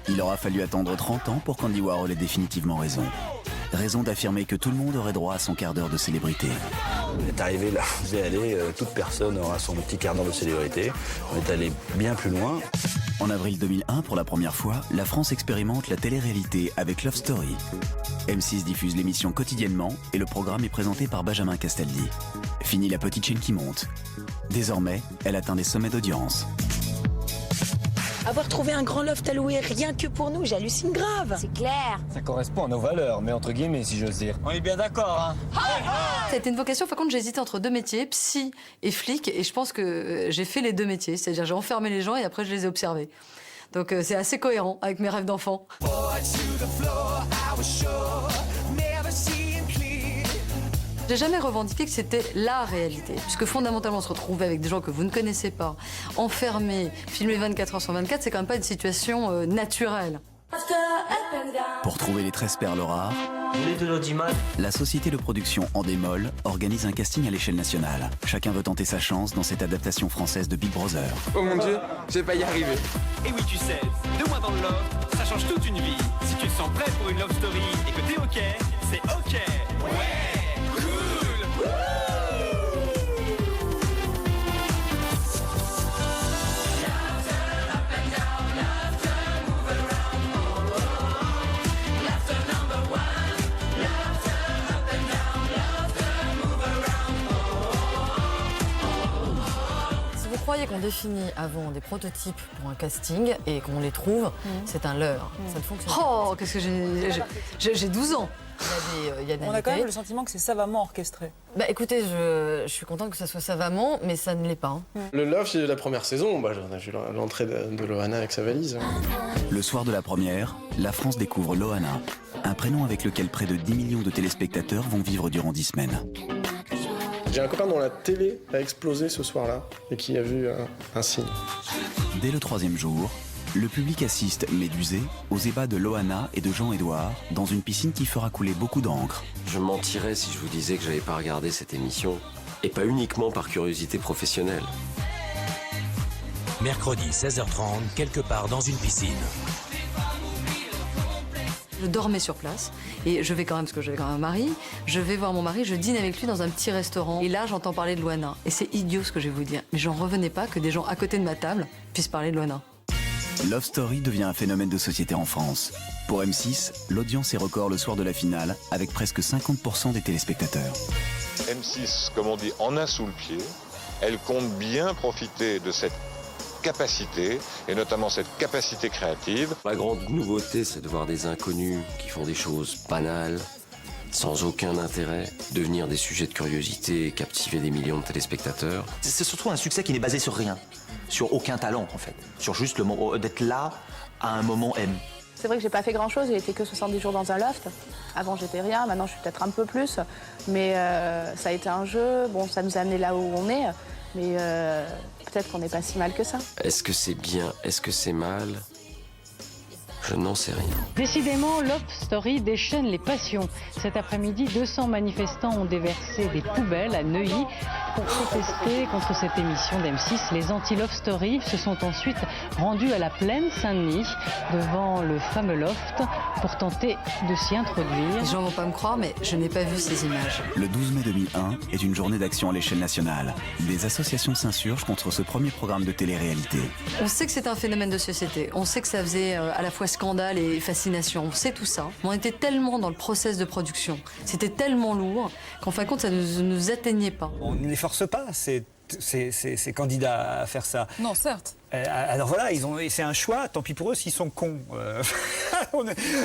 Il aura fallu attendre 30 ans pour qu'Andy Warhol ait définitivement raison. Raison d'affirmer que tout le monde aurait droit à son quart d'heure de célébrité. On est arrivé là, où vous allez, toute personne aura son petit quart d'heure de célébrité. On est allé bien plus loin. En avril 2001, pour la première fois, la France expérimente la télé-réalité avec Love Story. M6 diffuse l'émission quotidiennement et le programme est présenté par Benjamin Castaldi. Fini la petite chaîne qui monte. Désormais, elle atteint des sommets d'audience. Avoir trouvé un grand loft à louer rien que pour nous, j'hallucine grave. C'est clair. Ça correspond à nos valeurs, mais entre guillemets, si j'ose dire. On est bien d'accord, hein. Ça a été une vocation. Par contre, j'ai hésité entre deux métiers, psy et flic, et je pense que j'ai fait les deux métiers. C'est-à-dire, j'ai enfermé les gens et après, je les ai observés. Donc, c'est assez cohérent avec mes rêves d'enfant. J'ai jamais revendiqué que c'était la réalité, puisque fondamentalement se retrouver avec des gens que vous ne connaissez pas, enfermés, filmés 24 heures sur 24, c'est quand même pas une situation naturelle. Pour trouver les 13 perles rares, la société de production Endemol organise un casting à l'échelle nationale. Chacun veut tenter sa chance dans cette adaptation française de Big Brother. Oh mon Dieu, je vais pas y arriver. Et oui, tu sais, 2 mois dans le loft, ça change toute une vie. Si tu te sens prêt pour une love story et que t'es ok, c'est ok. Ouais. Vous croyez qu'on définit avant des prototypes pour un casting et qu'on les trouve, c'est un leurre. Ça ne fonctionne pas. Oh, qu'est-ce que j'ai 12 ans. Il y a des On a quand même le sentiment que c'est savamment orchestré. Bah écoutez, je suis contente que ça soit savamment, mais ça ne l'est pas. Le Love, c'est la première saison. Bah, j'ai eu l'entrée de Loana avec sa valise. Le soir de la première, la France découvre Loana, un prénom avec lequel près de 10 millions de téléspectateurs vont vivre durant 10 semaines. J'ai un copain dont la télé a explosé ce soir-là et qui a vu un signe. Dès le 3e jour, le public assiste, médusé, aux ébats de Loana et de Jean-Édouard dans une piscine qui fera couler beaucoup d'encre. Je mentirais si je vous disais que j'avais pas regardé cette émission, et pas uniquement par curiosité professionnelle. Mercredi 16h30, quelque part dans une piscine. Je dormais sur place et je vais quand même, parce que j'avais quand même un mari, je vais voir mon mari, je dîne avec lui dans un petit restaurant et là j'entends parler de Loana. Et c'est idiot ce que je vais vous dire, mais j'en revenais pas que des gens à côté de ma table puissent parler de Loana. Love Story devient un phénomène de société en France. Pour M6, l'audience est record le soir de la finale avec presque 50% des téléspectateurs. M6, comme on dit, en a sous le pied. Elle compte bien profiter de cette capacité, et notamment cette capacité créative. La grande nouveauté, c'est de voir des inconnus qui font des choses banales, sans aucun intérêt, devenir des sujets de curiosité et captiver des millions de téléspectateurs. C'est surtout un succès qui n'est basé sur rien, sur aucun talent en fait, sur juste d'être là à un moment M. C'est vrai que j'ai pas fait grand chose, j'ai été que 70 jours dans un loft. Avant j'étais rien, maintenant je suis peut-être un peu plus, mais ça a été un jeu, bon ça nous a amené là où on est, mais peut-être qu'on n'est pas si mal que ça. Est-ce que c'est bien? Est-ce que c'est mal? Je n'en sais rien. Décidément, Love Story déchaîne les passions. Cet après-midi, 200 manifestants ont déversé des poubelles à Neuilly pour protester contre cette émission d'M6. Les anti-Love Story se sont ensuite rendus à la plaine Saint-Denis, devant le fameux loft, pour tenter de s'y introduire. Les gens vont pas me croire, mais je n'ai pas vu ces images. Le 12 mai 2001 est une journée d'action à l'échelle nationale. Des associations s'insurgent contre ce premier programme de télé-réalité. On sait que c'est un phénomène de société. On sait que ça faisait à la fois scandale et fascination. On sait tout ça. Mais on était tellement dans le process de production. C'était tellement lourd qu'en fin de compte, ça ne nous atteignait pas. On ne les force pas, ces candidats à faire ça. Non, certes. Alors voilà, c'est un choix, tant pis pour eux s'ils sont cons.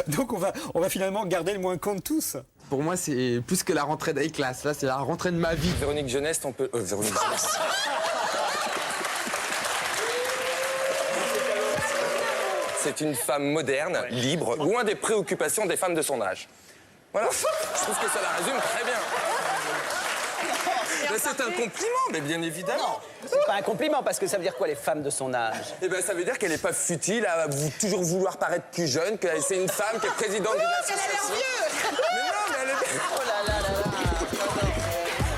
Donc on va finalement garder le moins con de tous. Pour moi, c'est plus que la rentrée d'A-Class. Là, c'est la rentrée de ma vie. Véronique Jeunesse, on peut... Véronique Jeunesse. C'est une femme moderne, libre, loin des préoccupations des femmes de son âge. Voilà, je trouve que ça la résume très bien. Mais c'est un compliment, mais bien évidemment. Non, c'est pas un compliment, parce que ça veut dire quoi, les femmes de son âge? Eh bien, ça veut dire qu'elle n'est pas futile à toujours vouloir paraître plus jeune, que c'est une femme qui est présidente d'une association. Mais non, mais elle est... Oh là là là là.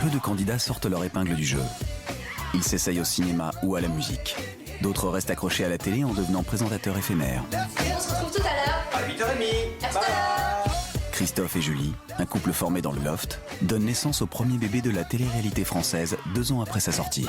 Peu de candidats sortent leur épingle du jeu. Ils s'essayent au cinéma ou à la musique. D'autres restent accrochés à la télé en devenant présentateurs éphémères. Et on se retrouve tout Christophe et Julie, un couple formé dans le loft, donnent naissance au premier bébé de la télé-réalité française 2 ans après sa sortie.